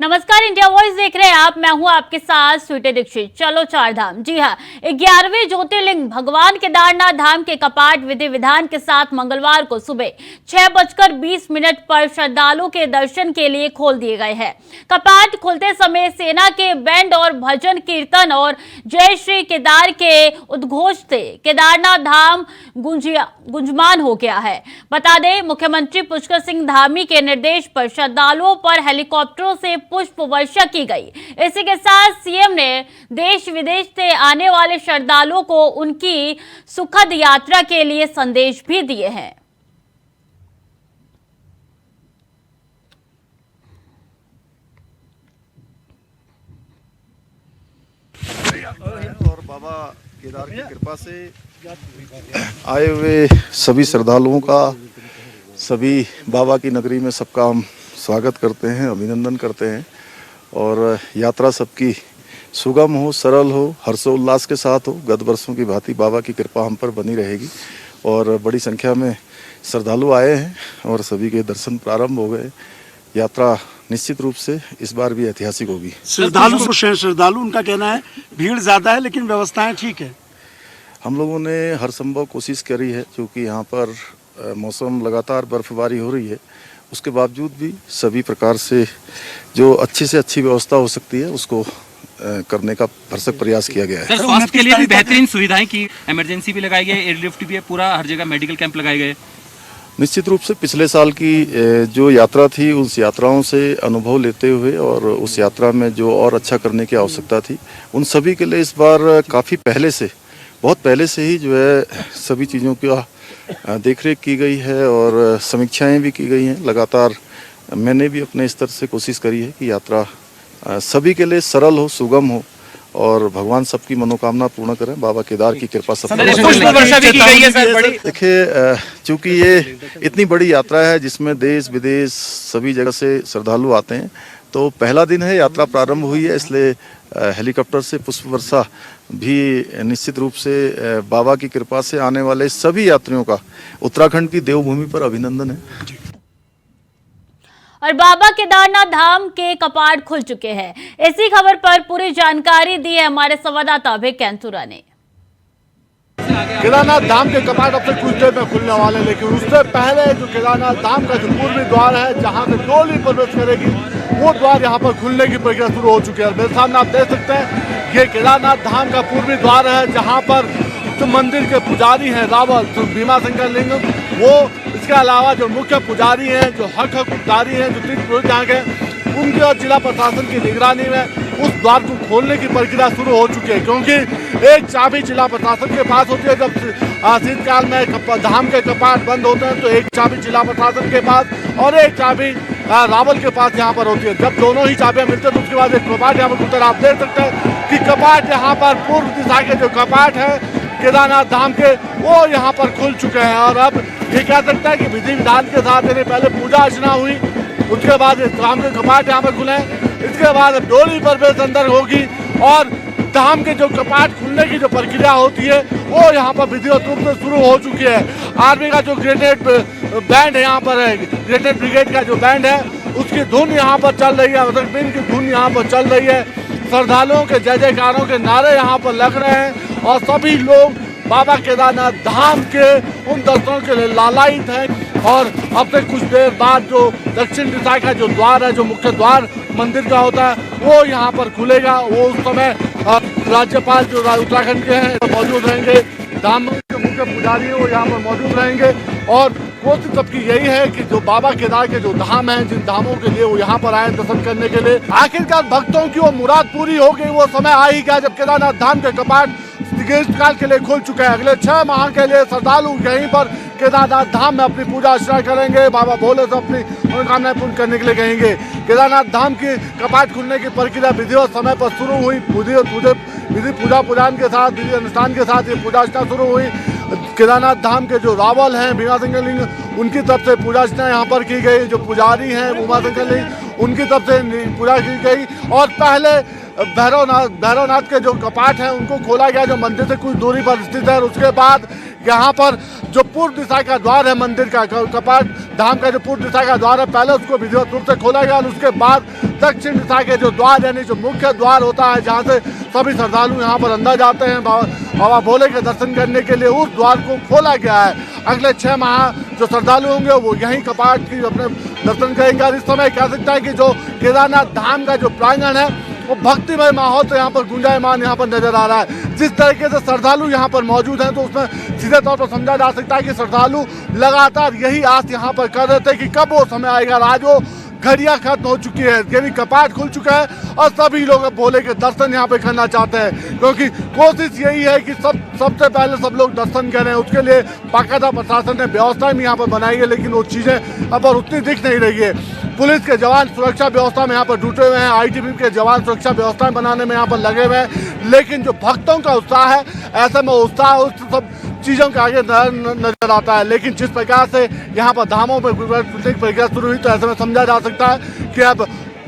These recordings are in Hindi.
नमस्कार, इंडिया वॉइस देख रहे हैं आप। मैं हूं आपके साथ स्वीटी दीक्षित। चलो चार धाम। जी हां, 11वें ज्योतिर्लिंग भगवान केदारनाथ धाम के कपाट विधि विधान के साथ मंगलवार को सुबह 6:20 पर श्रद्धालुओं के दर्शन के लिए खोल दिए गए हैं। कपाट खुलते समय सेना के बैंड और भजन कीर्तन और जय श्री केदार के उद्घोष से केदारनाथ धाम गुंजमान हो गया है। बता दें, मुख्यमंत्री पुष्कर सिंह धामी के निर्देश पर श्रद्धालुओं पर हेलीकॉप्टरों से पुष्प वर्षा की गई। इसी के साथ सीएम ने देश विदेश से आने वाले श्रद्धालुओं को उनकी सुखद यात्रा के लिए संदेश भी दिए हैं। और बाबा केदार की कृपा से आए हुए सभी श्रद्धालुओं का, सभी बाबा की नगरी में सबका हम स्वागत करते हैं, अभिनंदन करते हैं और यात्रा सबकी सुगम हो, सरल हो, हर्षोल्लास के साथ हो। गत वर्षों की भांति बाबा की कृपा हम पर बनी रहेगी और बड़ी संख्या में श्रद्धालु आए हैं और सभी के दर्शन प्रारंभ हो गए। यात्रा निश्चित रूप से इस बार भी ऐतिहासिक होगी। श्रद्धालु उनका कहना है भीड़ ज़्यादा है लेकिन व्यवस्थाएं ठीक है। हम लोगों ने हर संभव कोशिश करी है, क्योंकि यहाँ पर मौसम लगातार बर्फबारी हो रही है, उसके बावजूद भी सभी प्रकार से जो अच्छी से अच्छी व्यवस्था हो सकती है उसको करने का भरसक प्रयास किया गया है। सर, स्वास्थ्य के लिए भी बेहतरीन सुविधाएं की, इमरजेंसी भी लगाई गई, एयरलिफ्ट भी है, पूरा हर जगह मेडिकल कैंप लगाए गए। निश्चित रूप से पिछले साल की जो यात्रा थी, उस यात्राओं से अनुभव लेते हुए और उस यात्रा में जो और अच्छा करने की आवश्यकता थी, उन सभी के लिए इस बार काफ़ी पहले से, बहुत पहले से ही जो है सभी चीज़ों की देखरेख की गई है और समीक्षाएं भी की गई हैं। लगातार मैंने भी अपने स्तर से कोशिश करी है कि यात्रा सभी के लिए सरल हो, सुगम हो और भगवान सबकी मनोकामना पूर्ण करें। बाबा केदार की कृपा सब पर। देखिए, चूंकि ये इतनी बड़ी यात्रा है जिसमें देश विदेश सभी जगह से श्रद्धालु आते हैं, तो पहला दिन है, यात्रा प्रारंभ हुई है, इसलिए हेलीकॉप्टर से पुष्प वर्षा भी निश्चित रूप से बाबा की कृपा से आने वाले सभी यात्रियों का उत्तराखंड की देवभूमि पर अभिनंदन है। और बाबा केदारनाथ धाम के कपाट खुल चुके हैं। इसी खबर पर पूरी जानकारी दी है हमारे संवाददाता अभय कैंथुरा ने। केदारनाथ धाम के कपाट अब से कुछ देर में खुलने वाले हैं, लेकिन उससे पहले जो केदारनाथ धाम का जो पूर्वी द्वार है, जहां से डोली प्रवेश करेगी, वो द्वार यहां पर खुलने की प्रक्रिया शुरू हो चुकी है। मेरे सामने आप देख सकते हैं, ये केदारनाथ धाम का पूर्वी द्वार है, जहां पर जो मंदिर के पुजारी हैं रावल भीमाशंकर लिंगम, वो इसके अलावा जो मुख्य पुजारी हैं, जो हक पुजारी हैं, जो तीर्थ पुरोहित यहाँ के, उनके और जिला प्रशासन की निगरानी में उस द्वार को खोलने की प्रक्रिया शुरू हो चुकी है। क्योंकि एक चाबी जिला प्रशासन के पास होती है, जब शीतकाल में धाम के कपाट बंद होते हैं तो एक चाबी जिला प्रशासन के पास और एक चाबी रावल के पास यहाँ पर होती है। जब दोनों ही चाबियाँ मिलती है तो उसके बाद एक कपाट यहाँ पर खुलता है। आप देख सकते हैं कि कपाट यहाँ पर पूर्व दिशा के जो कपाट है केदारनाथ धाम के, वो यहाँ पर खुल चुके हैं। और अब ये कह सकता है कि विधि विधान के साथ यानी पहले पूजा अर्चना हुई, उसके बाद धाम के कपाट यहाँ पर खुले, इसके बाद डोली प्रवेश अंदर होगी और धाम के जो कपाट खुलने की जो प्रक्रिया होती है वो यहाँ पर विधिवत रूप से शुरू हो चुकी है। आर्मी का जो ग्रेनेड बैंड यहाँ पर है, ग्रेनेड ब्रिगेड का जो बैंड है, उसकी धुन यहाँ पर चल रही है, रतनबीन की धुन यहाँ पर चल रही है। श्रद्धालुओं के जय जयकारों के नारे यहाँ पर लग रहे हैं और सभी लोग बाबा केदारनाथ धाम के उन दर्शनों के लिए लालायित हैं। और अब से कुछ देर बाद जो दक्षिण दिशा का जो द्वार है, जो मुख्य द्वार मंदिर का होता है, वो यहाँ पर खुलेगा। वो उस समय राज्यपाल जो उत्तराखंड के हैं मौजूद रहेंगे, धाम के मुख्य पुजारी है वो यहाँ पर मौजूद रहेंगे और कोशिश सबकी यही है कि जो बाबा केदार के जो धाम हैं, जिन धामों के लिए वो यहाँ पर आए दर्शन करने के लिए, आखिरकार भक्तों की वो मुराद पूरी हो गई। वो समय आ ही गया जब केदारनाथ धाम के कपाट ग्रीष्मकाल के लिए खुल चुके हैं। अगले 6 माह के लिए श्रद्धालु यहीं पर केदारनाथ धाम में अपनी पूजा अर्चना करेंगे, बाबा भोले से अपनी मनोकामनाएं पूर्ण करने के लिए कहेंगे। केदारनाथ धाम की कपाट खुलने की प्रक्रिया विधिवत समय पर शुरू हुई। विधि पूजा पुजान के साथ, विधि अनुष्ठान के साथ ये पूजा अर्चना शुरू हुई। केदारनाथ धाम के जो रावल हैं भीमाशंकर लिंग, उनकी तरफ से पूजा अर्चना यहाँ पर की गई। जो पुजारी हैं उमाशंकर लिंग, उनकी तरफ से पूजा की गई। और पहले भैरवनाथ के जो कपाट हैं उनको खोला गया, जो मंदिर से कुछ दूरी पर स्थित है। उसके बाद यहाँ पर जो पूर्व दिशा का द्वार है मंदिर का, कपाट धाम का जो पूर्व दिशा का द्वार है, पहले उसको विधिवत रूप से खोला गया और उसके बाद दक्षिण दिशा के जो द्वार यानी जो मुख्य द्वार होता है जहाँ से सभी श्रद्धालु यहाँ पर अंदर जाते हैं बाबा भोले के दर्शन करने के लिए, उस द्वार को खोला गया है। अगले 6 माह जो श्रद्धालु होंगे वो यहीं कपाट की अपने दर्शन करेंगे। और इस समय कह सकता है कि जो केदारनाथ धाम का जो प्रांगण है वो भक्तिमय माहौल से यहाँ पर गुंजायमान यहाँ पर नजर आ रहा है। जिस तरीके से श्रद्धालु यहाँ पर मौजूद हैं तो उसमें सीधे तौर पर समझा जा सकता है कि श्रद्धालु लगातार यही आस यहाँ पर कर रहे थे कि कब वो समय आएगा। आज वो घड़ियां खत्म हो चुकी है, यानी कपाट खुल चुका है और सभी लोग अब भोले के दर्शन यहाँ पे करना चाहते हैं, क्योंकि कोशिश यही है कि सबसे पहले सब लोग दर्शन करें। उसके लिए बाकायदा प्रशासन ने व्यवस्थाएं भी यहाँ पर बनाई है, लेकिन वो चीज़ें अब और उतनी दिख नहीं रही है। पुलिस के जवान सुरक्षा व्यवस्था में यहाँ पर जुटे हुए हैं, ITBP के जवान सुरक्षा व्यवस्थाएं बनाने में यहाँ पर लगे हुए हैं, लेकिन जो भक्तों का उत्साह है ऐसे में उत्साह उस सब चीज़ों के आगे नजर आता है। लेकिन जिस प्रकार से यहाँ पर धामों में प्रक्रिया शुरू हुई तो ऐसे में समझा जा सकता है कि अब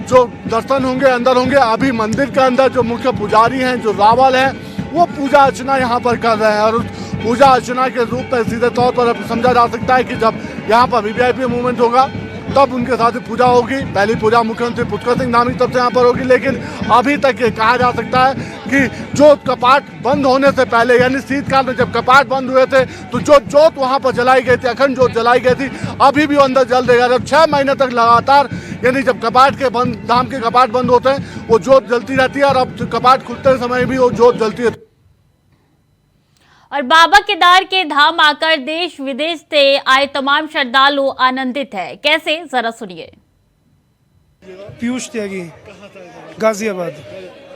जो दर्शन होंगे अंदर होंगे। अभी मंदिर के अंदर जो मुख्य पुजारी हैं, जो रावल हैं, वो पूजा अर्चना यहाँ पर कर रहे हैं और उस पूजा अर्चना के रूप में सीधे तौर पर समझा जा सकता है कि जब यहाँ पर VVIP मूवमेंट होगा तब उनके साथ पूजा होगी। पहली पूजा मुख्यमंत्री पुष्कर सिंह धामी तब से यहाँ पर होगी, लेकिन अभी तक ये कहा जा सकता है कि जो कपाट बंद होने से पहले यानी शीतकाल में जब कपाट बंद हुए थे तो जो जोत वहाँ पर जलाई गई थी, अखंड जोत जलाई गई थी, अभी भी वो अंदर जल देगा। जब 6 महीने तक लगातार यानी जब कपाट के बंद धाम के कपाट बंद होते हैं वो जोत जलती रहती है और अब कपाट खुलते समय भी वो जोत जलती है। और बाबा केदार के धाम आकर देश विदेश से आए तमाम श्रद्धालु आनंदित है। कैसे, जरा सुनिए। पीयूष त्यागी, गाजियाबाद।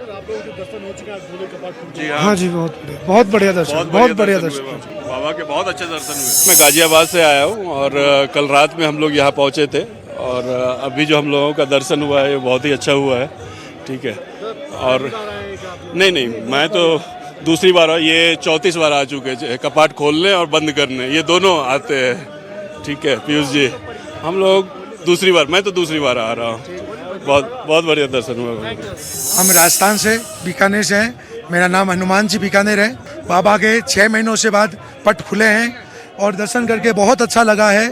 आप लोगों के दर्शन हो चुके हैं भोले कपाट? जी हाँ जी, बहुत बढ़िया दर्शन, बहुत बढ़िया दर्शन। बाबा के बहुत अच्छे दर्शन हुए। मैं गाजियाबाद से आया हूँ और कल रात में हम लोग यहाँ पहुँचे थे और अभी जो हम लोगों का दर्शन हुआ है बहुत ही अच्छा हुआ है। ठीक है, और नहीं मैं तो दूसरी बार, ये 34 बार आ चुके हैं कपाट खोलने और बंद करने, ये दोनों आते हैं। ठीक है पीयूष जी, हम लोग दूसरी बार, मैं तो दूसरी बार आ रहा हूँ। बहुत बढ़िया दर्शन हुआ। हम राजस्थान से, बीकानेर से हैं। मेरा नाम हनुमान जी बीकानेर है। बाबा के 6 महीनों से बाद पट खुले हैं और दर्शन करके बहुत अच्छा लगा है।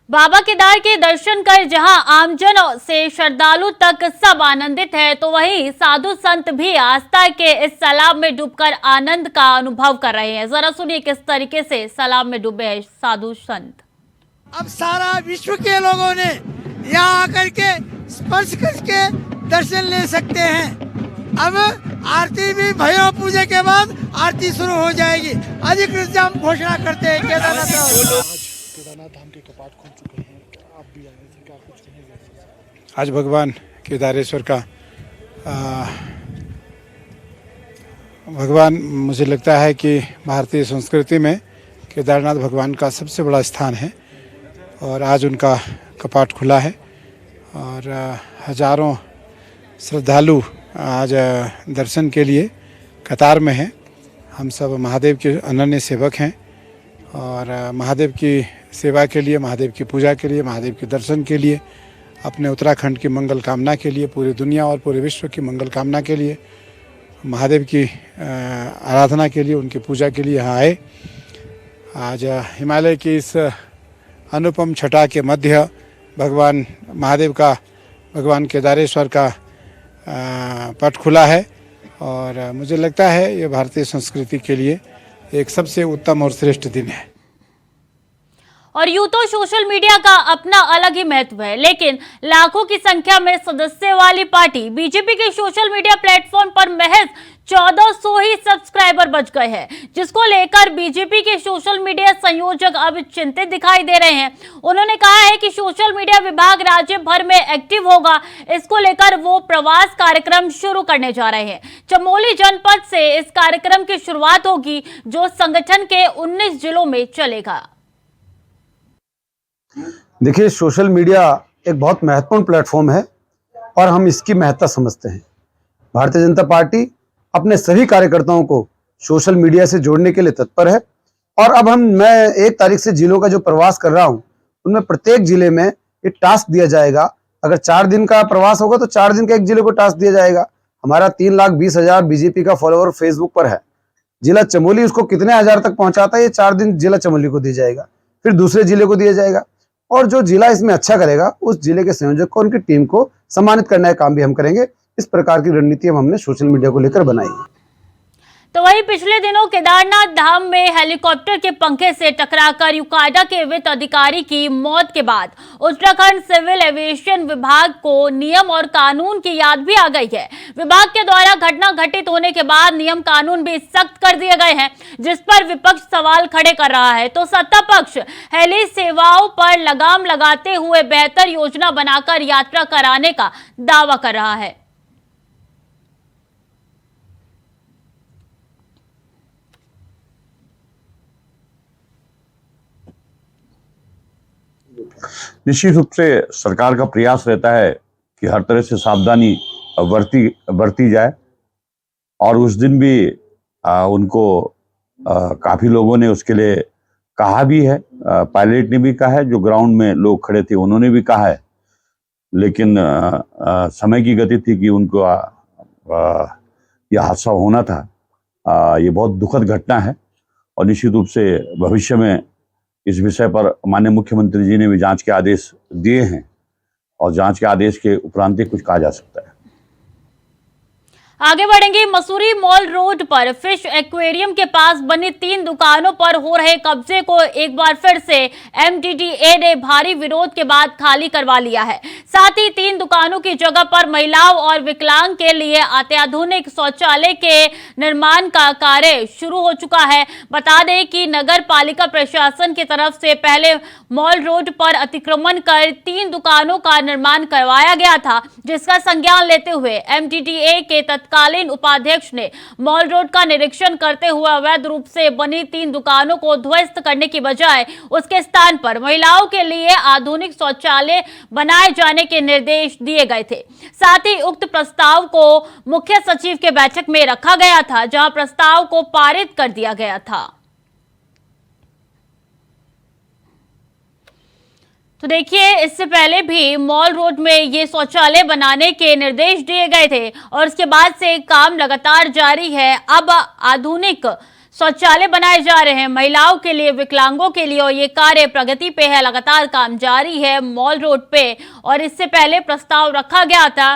बाबा केदार के दर्शन कर जहां आमजन से श्रद्धालु तक सब आनंदित है, तो वहीं साधु संत भी आस्था के इस सैलाब में डूबकर आनंद का अनुभव कर रहे हैं। जरा सुनिए किस तरीके से सैलाब में डूबे हैं साधु संत। अब सारा विश्व के लोगों ने यहाँ आकर के स्पर्श करके दर्शन ले सकते हैं। अब आरती भी भैरव पूजा के बाद आरती शुरू हो जाएगी। अधिकृत हम घोषणा करते हैं केदारनाथ धाम के कपाट खुल चुके हैं, आप भी आए थे, क्या कुछ कहेंगे? आज भगवान केदारेश्वर का भगवान, मुझे लगता है कि भारतीय संस्कृति में केदारनाथ भगवान का सबसे बड़ा स्थान है और आज उनका कपाट खुला है और हजारों श्रद्धालु आज दर्शन के लिए कतार में हैं। हम सब महादेव के अनन्य सेवक हैं और महादेव की सेवा के लिए, महादेव की पूजा के लिए, महादेव के दर्शन के लिए, अपने उत्तराखंड की मंगल कामना के लिए, पूरी दुनिया और पूरे विश्व की मंगल कामना के लिए, महादेव की आराधना के लिए, उनकी पूजा के लिए यहाँ आए। आज हिमालय की इस अनुपम छटा के मध्य भगवान महादेव का, भगवान केदारेश्वर का पट खुला है और मुझे लगता है ये भारतीय संस्कृति के लिए एक सबसे उत्तम और श्रेष्ठ दिन है। और यूं तो सोशल मीडिया का अपना अलग ही महत्व है, लेकिन लाखों की संख्या में सदस्य वाली पार्टी बीजेपी के सोशल मीडिया प्लेटफॉर्म पर महज 1400 ही सब्सक्राइबर बच गए हैं, जिसको लेकर बीजेपी के सोशल मीडिया संयोजक अब चिंतित दिखाई दे रहे हैं। उन्होंने कहा है कि सोशल मीडिया विभाग राज्य भर में एक्टिव होगा, इसको लेकर वो प्रवास कार्यक्रम शुरू करने जा रहे हैं। चमोली जनपद से इस कार्यक्रम की शुरुआत होगी, जो संगठन के 19 जिलों में चलेगा। देखिए, सोशल मीडिया एक बहुत महत्वपूर्ण प्लेटफॉर्म है और हम इसकी महत्ता समझते हैं। भारतीय जनता पार्टी अपने सभी कार्यकर्ताओं को सोशल मीडिया से जोड़ने के लिए तत्पर है और अब मैं 1 तारीख से जिलों का जो प्रवास कर रहा हूं, उनमें प्रत्येक जिले में एक टास्क दिया जाएगा। अगर 4 दिन का प्रवास होगा तो 4 दिन का एक जिले को टास्क दिया जाएगा। हमारा 3,20,000 बीजेपी का फॉलोअर फेसबुक पर है जिला चमोली उसको कितने हजार तक पहुंचाता है, ये 4 दिन जिला चमोली को दिया जाएगा, फिर दूसरे जिले को दिया जाएगा, और जो जिला इसमें अच्छा करेगा उस जिले के संयोजक को, उनकी टीम को सम्मानित करने का काम भी हम करेंगे। इस प्रकार की रणनीति हमने सोशल मीडिया को लेकर बनाई है। तो वहीं पिछले दिनों केदारनाथ धाम में हेलीकॉप्टर के पंखे से टकराकर यूकाडा के वित्त अधिकारी की मौत के बाद उत्तराखंड सिविल एविएशन विभाग को नियम और कानून की याद भी आ गई है। विभाग के द्वारा घटना घटित होने के बाद नियम कानून भी सख्त कर दिए गए हैं, जिस पर विपक्ष सवाल खड़े कर रहा है, तो सत्ता पक्ष हेली सेवाओं पर लगाम लगाते हुए बेहतर योजना बनाकर यात्रा कराने का दावा कर रहा है। निश्चित रूप से सरकार का प्रयास रहता है कि हर तरह से सावधानी बरती जाए, और उस दिन भी उनको काफी लोगों ने उसके लिए कहा भी है, पायलट ने भी कहा है, जो ग्राउंड में लोग खड़े थे उन्होंने भी कहा है, लेकिन समय की गति थी कि उनको यह हादसा होना था। ये बहुत दुखद घटना है, और निश्चित रूप से भविष्य में इस विषय पर माननीय मुख्यमंत्री जी ने भी जांच के आदेश दिए हैं, और जांच के आदेश के उपरांत ही कुछ कहा जा सकता है। आगे बढ़ेंगे। मसूरी मॉल रोड पर फिश एक्वेरियम के पास बनी 3 दुकानों पर हो रहे कब्जे को एक बार फिर से एमडीडीए ने भारी विरोध के बाद खाली करवा लिया है। साथ ही 3 दुकानों की जगह पर महिलाओं और विकलांग के लिए अत्याधुनिक शौचालय के निर्माण का कार्य शुरू हो चुका है। बता दें कि नगर पालिका प्रशासन की तरफ से पहले मॉल रोड पर अतिक्रमण कर 3 दुकानों का निर्माण करवाया गया था, जिसका संज्ञान लेते हुए एमडीडीए के तत्कालीन उपाध्यक्ष ने मॉल रोड का निरीक्षण करते हुए अवैध रूप से बनी 3 दुकानों को ध्वस्त करने की बजाय उसके स्थान पर महिलाओं के लिए आधुनिक शौचालय बनाए जाने के निर्देश दिए गए थे। साथ ही उक्त प्रस्ताव को मुख्य सचिव के बैठक में रखा गया था, जहां प्रस्ताव को पारित कर दिया गया था। तो देखिए, इससे पहले भी मॉल रोड में ये शौचालय बनाने के निर्देश दिए गए थे, और उसके बाद से काम लगातार जारी है। अब आधुनिक शौचालय बनाए जा रहे हैं महिलाओं के लिए, विकलांगों के लिए, और ये कार्य प्रगति पे है, लगातार काम जारी है मॉल रोड पे। और इससे पहले प्रस्ताव रखा गया था,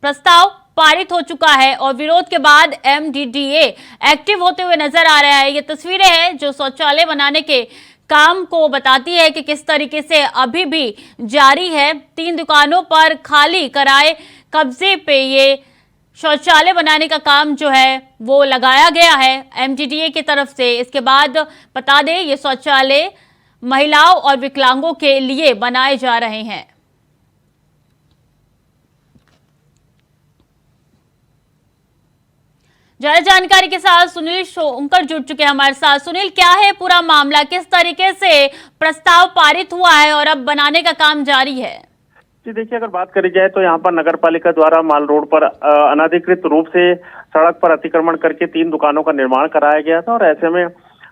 प्रस्ताव पारित हो चुका है, और विरोध के बाद एमडीडीए एक्टिव होते हुए नजर आ रहा है। ये तस्वीरें हैं जो शौचालय बनाने के काम को बताती है कि किस तरीके से अभी भी जारी है। 3 दुकानों पर खाली कराए कब्जे पे ये शौचालय बनाने का काम जो है वो लगाया गया है एमडीडीए की तरफ से। इसके बाद बता दें, ये शौचालय महिलाओं और विकलांगों के लिए बनाए जा रहे हैं। ज्यादा जानकारी के साथ सुनील शोंकर जुड़ चुके हैं हमारे साथ। सुनील, क्या है पूरा मामला, किस तरीके से प्रस्ताव पारित हुआ है और अब बनाने का काम जारी है? जी देखिए, अगर बात करी जाए तो यहाँ पर नगर पालिका द्वारा माल रोड पर अनाधिकृत रूप से सड़क पर अतिक्रमण करके 3 दुकानों का निर्माण कराया गया था, और ऐसे में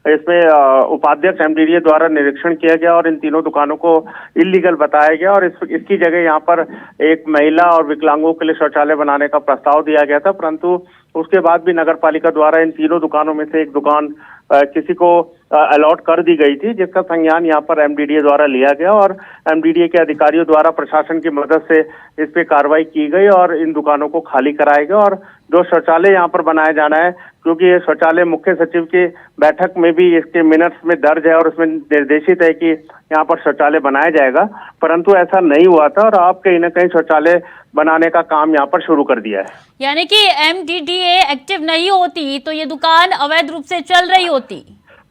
इसमें उपाध्यक्ष एमडीडीए द्वारा निरीक्षण किया गया और इन तीनों दुकानों को इल्लीगल बताया गया, और इसकी जगह यहाँ पर एक महिला और विकलांगों के लिए शौचालय बनाने का प्रस्ताव दिया गया था। परंतु उसके बाद भी नगर पालिका द्वारा इन तीनों दुकानों में से एक दुकान किसी को अलॉट कर दी गई थी, जिसका संज्ञान यहाँ पर एमडीडीए द्वारा लिया गया, और एमडीडीए के अधिकारियों द्वारा प्रशासन की मदद से इस पे कार्रवाई की गई और इन दुकानों को खाली कराया गया। और जो शौचालय यहाँ पर बनाया जाना है, क्योंकि ये शौचालय मुख्य सचिव की बैठक में भी इसके मिनट्स में दर्ज है और उसमें निर्देशित है कि यहाँ पर शौचालय बनाया जाएगा, परंतु ऐसा नहीं हुआ था, और अब कहीं न कहीं शौचालय बनाने का काम यहाँ पर शुरू कर दिया है। यानी कि एमडीडीए एक्टिव नहीं होती तो ये दुकान अवैध रूप से चल रही होती।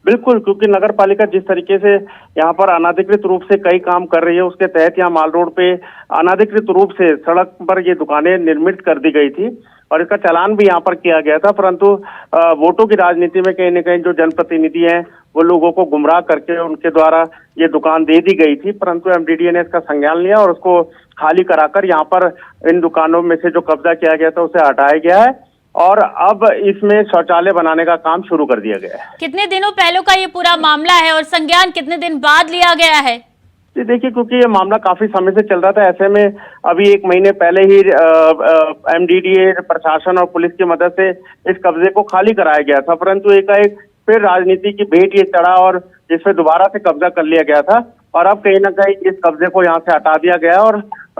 बिल्कुल, क्योंकि नगर पालिका जिस तरीके से यहाँ पर अनाधिकृत रूप से कई काम कर रही है, उसके तहत यहाँ माल रोड पे अनाधिकृत रूप से सड़क पर ये दुकानें निर्मित कर दी गई थी, और इसका चालान भी यहाँ पर किया गया था। परंतु वोटों की राजनीति में कहीं न कहीं जो जनप्रतिनिधि हैं वो लोगों को गुमराह करके उनके द्वारा ये दुकान दे दी गई थी, परंतु एमडीडीए ने इसका संज्ञान लिया और उसको खाली कराकर यहाँ पर इन दुकानों में से जो कब्जा किया गया था उसे हटाया गया है, और अब इसमें शौचालय बनाने का काम शुरू कर दिया गया है। कितने दिनों पहले का ये पूरा मामला है और संज्ञान कितने दिन बाद लिया गया है? जी देखिए, क्योंकि ये मामला काफी समय से चल रहा था, ऐसे में अभी 1 महीने पहले ही एमडीडीए प्रशासन और पुलिस की मदद से इस कब्जे को खाली कराया गया था, परंतु एकाएक फिर राजनीति की भेंट ये चढ़ा और इस पे दोबारा से कब्जा कर लिया गया था और अब कहीं ना कहीं इस कब्जे को यहाँ से हटा दिया गया और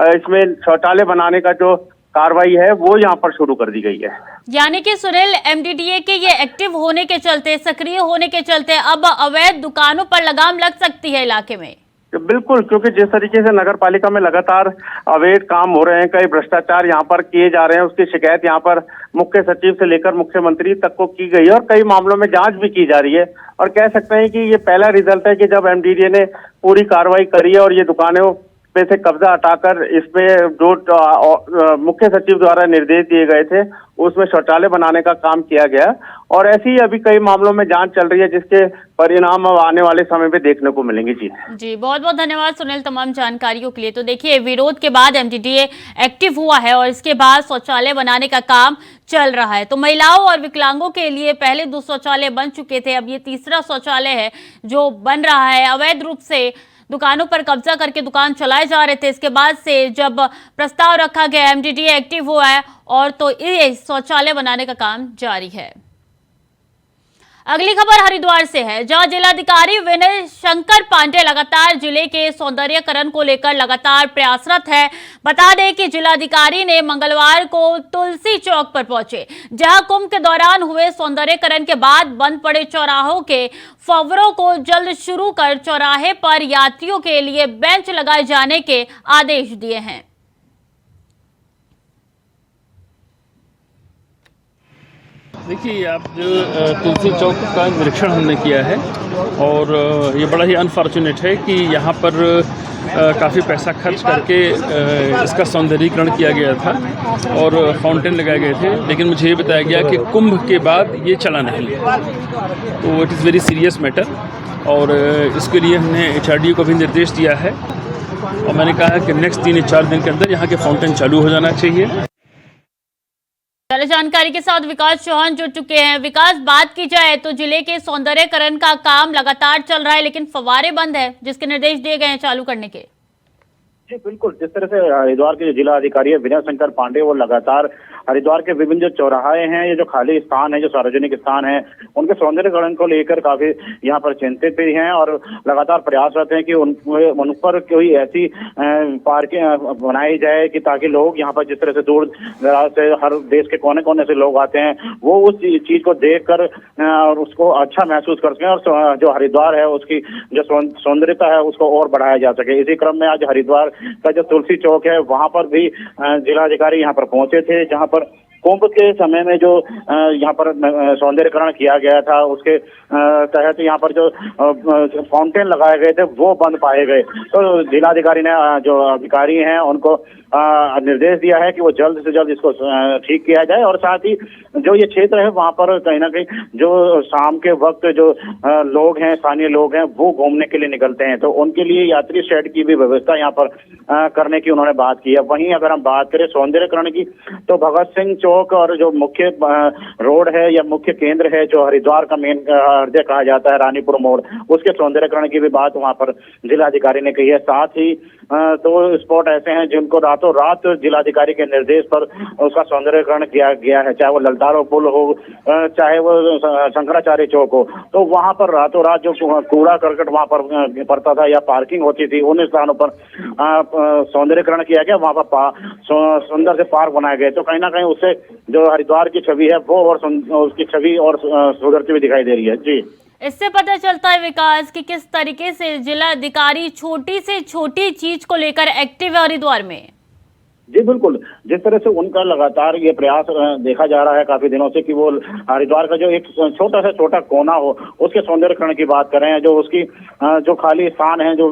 इसमें शौचालय बनाने का जो कार्रवाई है वो यहाँ पर शुरू कर दी गई है। यानी कि सुनील, एमडीडीए के ये एक्टिव होने के चलते, सक्रिय होने के चलते अब अवैध दुकानों पर लगाम लग सकती है इलाके में। बिल्कुल, क्योंकि जिस तरीके से नगर पालिका में लगातार अवैध काम हो रहे हैं, कई भ्रष्टाचार यहाँ पर किए जा रहे हैं, उसकी शिकायत यहाँ पर मुख्य सचिव से लेकर मुख्यमंत्री तक को की गई है और कई मामलों में जांच भी की जा रही है और कह सकते हैं कि ये पहला रिजल्ट है कि जब एमडीडीए ने पूरी कार्रवाई करी है और ये दुकानों पे से कब्जा हटाकर इसमें जो मुख्य सचिव द्वारा निर्देश दिए गए थे उसमें शौचालय बनाने का काम किया गया और ऐसी ही अभी कई मामलों में जांच चल रही है जिसके परिणाम अब आने वाले समय पे देखने को मिलेंगे। जी बहुत बहुत धन्यवाद सुनील तमाम जानकारियों के लिए। तो देखिए, विरोध के बाद एमडीडीए एक्टिव हुआ है और इसके बाद शौचालय बनाने का काम चल रहा है। तो महिलाओं और विकलांगों के लिए पहले 2 शौचालय बन चुके थे, अब ये तीसरा शौचालय है जो बन रहा है। अवैध रूप से दुकानों पर कब्जा करके दुकान चलाए जा रहे थे, इसके बाद से जब प्रस्ताव रखा गया, एमडीडीए एक्टिव हुआ है और तो ये शौचालय बनाने का काम जारी है। अगली खबर हरिद्वार से है, जहां जिलाधिकारी विनय शंकर पांडे लगातार जिले के सौंदर्यकरण को लेकर लगातार प्रयासरत है। बता दें कि जिलाधिकारी ने मंगलवार को तुलसी चौक पर पहुंचे, जहां कुंभ के दौरान हुए सौंदर्यकरण के बाद बंद पड़े चौराहों के फव्वरों को जल्द शुरू कर चौराहे पर यात्रियों के लिए बेंच लगाए जाने के आदेश दिए हैं। देखिए, आप जो तुलसी चौक का निरीक्षण हमने किया है और ये बड़ा ही अनफॉर्चुनेट है कि यहाँ पर काफ़ी पैसा खर्च करके इसका सौंदर्यीकरण किया गया था और फाउंटेन लगाए गए थे, लेकिन मुझे ये बताया गया कि कुंभ के बाद ये चला नहीं। तो it is very serious matter और इसके लिए हमने एचआरडीए को भी निर्देश दिया है और मैंने कहा है कि नेक्स्ट 3 या 4 दिन के अंदर यहाँ के फाउंटेन चालू हो जाना चाहिए। जानकारी के साथ विकास चौहान जुड़ चुके हैं। विकास, बात की जाए तो जिले के सौंदर्यकरण का काम लगातार चल रहा है, लेकिन फव्वारे बंद है, जिसके निर्देश दिए गए हैं चालू करने के। जी बिल्कुल, जिस तरह से हरिद्वार के जो जिला अधिकारी है विनय शंकर पांडे, वो लगातार हरिद्वार के विभिन्न जो चौराहे हैं, ये जो खाली स्थान है, जो सार्वजनिक स्थान है, उनके सौंदर्यकरण को लेकर काफी यहाँ पर चिंतित भी हैं और लगातार प्रयासरत हैं कि उन पर कोई ऐसी पार्कें बनाई जाए कि ताकि लोग यहाँ पर जिस तरह से दूर दराज से हर देश के कोने कोने से लोग आते हैं, वो उस चीज को देख कर और उसको अच्छा महसूस कर सकें और जो हरिद्वार है उसकी जो सौंदर्यता है उसको और बढ़ाया जा सके। इसी क्रम में आज हरिद्वार का जो तुलसी चौक है वहां पर भी जिलाधिकारी यहाँ पर पहुंचे थे, जहां पर कुंभ के समय में जो यहाँ पर सौंदर्यकरण किया गया था उसके तहत यहाँ पर जो फाउंटेन लगाए गए थे वो बंद पाए गए। तो जिलाधिकारी ने जो अधिकारी हैं उनको निर्देश दिया है कि वो जल्द से जल्द इसको ठीक किया जाए और साथ ही जो ये क्षेत्र है वहाँ पर कहीं ना कहीं जो शाम के वक्त जो लोग हैं, स्थानीय लोग हैं, वो घूमने के लिए निकलते हैं, तो उनके लिए यात्री शेड की भी व्यवस्था यहाँ पर करने की उन्होंने बात की है। वहीं अगर हम बात करें सौंदर्यकरण की, तो भगत सिंह चौक और जो मुख्य रोड है या मुख्य केंद्र है जो हरिद्वार का मेन हृदय कहा जाता है, रानीपुर मोड़, उसके सौंदर्यकरण की भी बात वहाँ पर जिलाधिकारी ने कही है। साथ ही तो स्पॉट ऐसे हैं जिनको रातों रात जिलाधिकारी के निर्देश पर उसका सौंदर्यकरण किया गया है, चाहे वो ललतारो पुल हो, चाहे वो शंकराचार्य चौक हो, तो वहां पर रातों रात जो कूड़ा करकट वहां पर पड़ता था या पार्किंग होती थी, उन स्थानों पर सौंदर्यकरण किया गया, वहां पर सुंदर से पार्क बनाए गए। तो कहीं ना कहीं उससे जो हरिद्वार की छवि है वो और उसकी छवि और सुंदरती भी दिखाई दे रही है। जी, इससे पता चलता है विकास कि किस तरीके से जिला अधिकारी छोटी से छोटी चीज को लेकर एक्टिव है हरिद्वार में। जी बिल्कुल, जिस तरह से उनका लगातार ये प्रयास देखा जा रहा है काफी दिनों से कि वो हरिद्वार का जो एक छोटा से छोटा कोना हो उसके सौंदर्यकरण की बात कर रहे हैं, जो उसकी जो खाली स्थान है जो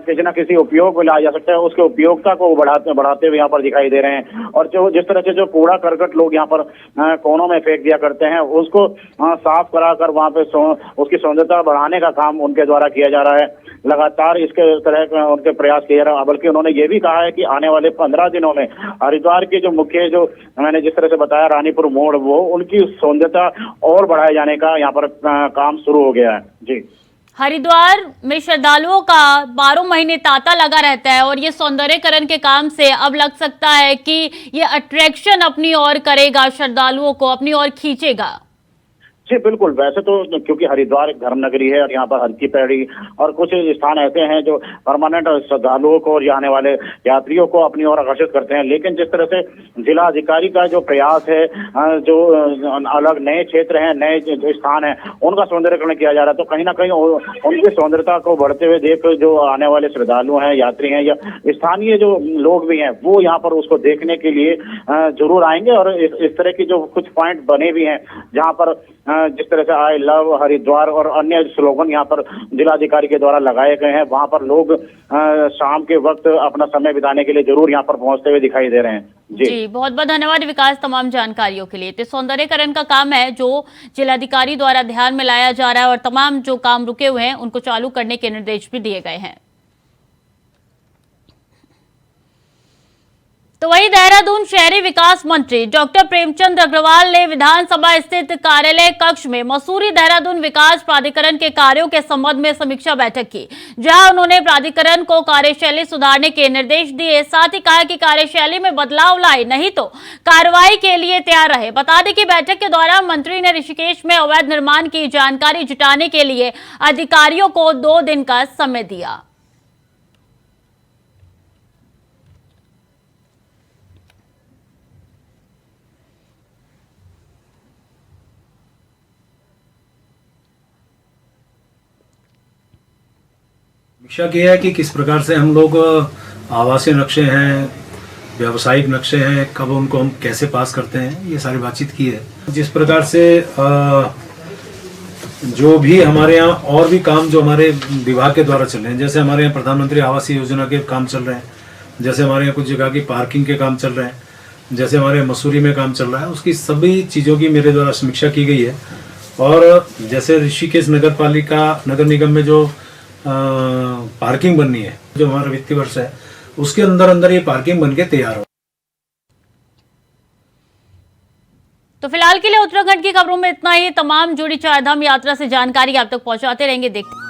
किसी न किसी उपयोग में लाया जा सकता है, उसके उपयोगिता को बढ़ाते हुए यहाँ पर दिखाई दे रहे हैं। और जो जिस तरह से जो कूड़ा करकट लोग यहाँ पर कोनों में फेंक दिया करते हैं उसको साफ कराकर वहाँ पे उसकी सौंदर्यता बढ़ाने का काम उनके द्वारा किया जा रहा है। लगातार इसके तरह उनके प्रयास किए जा रहे हैं, बल्कि उन्होंने ये भी कहा है कि आने वाले 15 दिनों में हरिद्वार के जो मुख्य जो मैंने जिस तरह से बताया रानीपुर मोड़, वो उनकी सौंदर्यता और बढ़ाए जाने का यहाँ पर काम शुरू हो गया है। जी हरिद्वार में श्रद्धालुओं का 12 महीने तांता लगा रहता है और ये सौंदर्यकरण के काम से अब लग सकता है कि ये अट्रैक्शन अपनी ओर करेगा, श्रद्धालुओं को अपनी ओर खींचेगा। जी बिल्कुल, वैसे तो क्योंकि हरिद्वार एक धर्म नगरी है और यहाँ पर हर की पैड़ी और कुछ स्थान ऐसे हैं जो परमानेंट श्रद्धालुओं को और यहाँ आने वाले यात्रियों को अपनी ओर आकर्षित करते हैं, लेकिन जिस तरह से जिला अधिकारी का जो प्रयास है, जो अलग नए क्षेत्र हैं, नए जो स्थान है, उनका सौंदर्यकरण किया जा रहा है, तो कहीं ना कहीं उनकी सौंदर्यता को बढ़ते हुए देख जो आने वाले श्रद्धालु हैं, यात्री हैं या स्थानीय जो लोग भी हैं, वो यहाँ पर उसको देखने के लिए जरूर आएंगे। और इस तरह की जो कुछ पॉइंट बने भी हैं जहाँ पर जिस तरह से आई लव हरिद्वार और अन्य स्लोगन यहाँ पर जिलाधिकारी के द्वारा लगाए गए हैं, वहां पर लोग शाम के वक्त अपना समय बिताने के लिए जरूर यहाँ पर पहुंचते हुए दिखाई दे रहे हैं। जी बहुत बहुत धन्यवाद विकास तमाम जानकारियों के लिए। तो सौंदर्यकरण का काम है जो जिलाधिकारी द्वारा ध्यान में लाया जा रहा है और तमाम जो काम रुके हुए हैं उनको चालू करने के निर्देश भी दिए गए हैं। तो वही देहरादून शहरी विकास मंत्री डॉक्टर प्रेमचंद अग्रवाल ने विधानसभा स्थित कार्यालय कक्ष में मसूरी देहरादून विकास प्राधिकरण के कार्यों के संबंध में समीक्षा बैठक की, जहां उन्होंने प्राधिकरण को कार्यशैली सुधारने के निर्देश दिए। साथ ही कहा कि कार्यशैली में बदलाव लाए, नहीं तो कार्रवाई के लिए तैयार रहे। बता दें कि बैठक के दौरान मंत्री ने ऋषिकेश में अवैध निर्माण की जानकारी जुटाने के लिए अधिकारियों को 2 दिन का समय दिया। समीक्षा किया है कि किस प्रकार से हम लोग आवासीय नक्शे हैं, व्यावसायिक नक्शे हैं, कब उनको हम कैसे पास करते हैं, ये सारी बातचीत की है। जिस प्रकार से जो भी हमारे यहाँ और भी काम जो हमारे विभाग के द्वारा चल रहे हैं, जैसे हमारे यहाँ प्रधानमंत्री आवास योजना के काम चल रहे हैं, जैसे हमारे यहाँ कुछ जगह की पार्किंग के काम चल रहे हैं, जैसे हमारे मसूरी में काम चल रहा है, उसकी सभी चीज़ों की मेरे द्वारा समीक्षा की गई है। और जैसे ऋषिकेश नगर पालिका नगर निगम में जो पार्किंग बननी है, जो हमारा वित्तीय वर्ष है, उसके अंदर अंदर ये पार्किंग बनके तैयार हो। तो फिलहाल के लिए उत्तराखंड की खबरों में इतना ही। तमाम जुड़ी चारधाम यात्रा से जानकारी आप तक पहुंचाते रहेंगे। देखते